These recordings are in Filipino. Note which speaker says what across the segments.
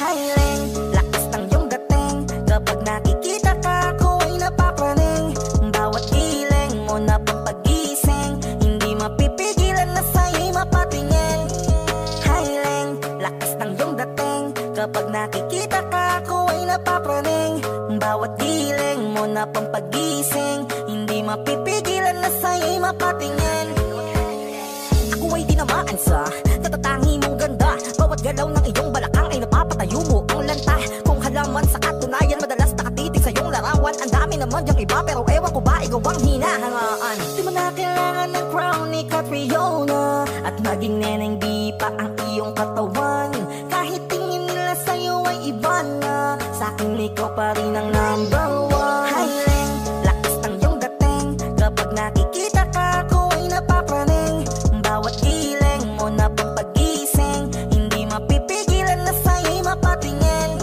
Speaker 1: Highling, lakas ng iyong dating. Kapag nakikita ka, ako ay napapraning. Bawat giling mo na pampagising, hindi mapipigilan na sa'yo'y mapatingin. Highling, lakas ng iyong dating. Kapag nakikita ka, ako ay napapraning. Bawat giling mo na pampagising, hindi mapipigilan na sa'yo'y mapatingin. Ako ay tinamaan sa katatangi mong ganda. Bawat galaw ng iyong balakang ay napapatayo mo ang lanta. Kung halaman sa katunayan, madalas nakatitig sa iyong larawan. Ang dami naman diyang iba, pero ewan ko ba ikaw ang hinahangaan. Di mo na kailangan ng crown ni Catriona, at maging neneng di pa ang iyong katawan. Kahit tingin nila sa'yo ay iba na, sa'kin ikaw pa rin ang number one. Highling, lakas ng iyong dating. Kapag nakikita ka, ako ay napapraning. Bawat giling mo na pampagising, hindi mapipigilan na sa'yo'y mapatingin.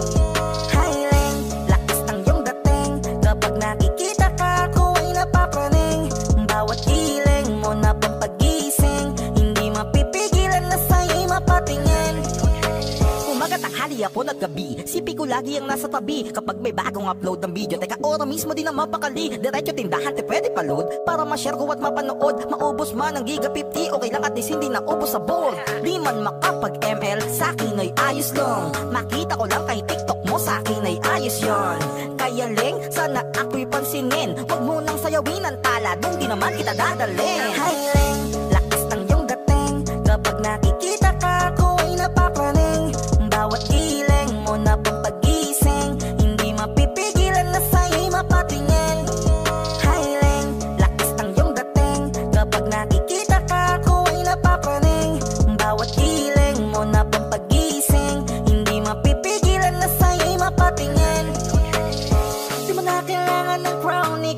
Speaker 1: Highling, lakas ng iyong dating. Kapag nakikita ka, ako ay napapraning. Bawat giling mo na pampagising, hindi mapipigilan na sa'yo'y mapatingin. Umaga, tanghali, hapon at gabi, sipi ko lagi ang nasa tabi. Kapag may bagong upload ng video, teka ora mismo din ang mapakali. Diretso tindahan, te pwede pa-load para ma-share ko at mapanood. Maubos man ang giga 50, okay lang at least hindi na ubos sa board. Di man makapag-ML, sa'kin ay ayos lang. Makita ko lang kay TikTok mo, sa'kin ay ayos yon. Kaya Leng, sana ako'y pansinin. Huwag mo nang sayawin ang tala, dun di naman kita dadalhin. Hi Leng, lakas ng iyong dating. Kapag nakikita ka, ako ay napapraning. Bawat giling mo na pampagising, hindi mapipigilan na sa'yo'y mapatingin. Highling, lakas ng iyong dating. Kapag nakikita ka, ako ay napapraning. Bawat giling mo na pampagising, hindi mapipigilan na sa'yo'y mapatingin. Di mo na kailangan ng crown ni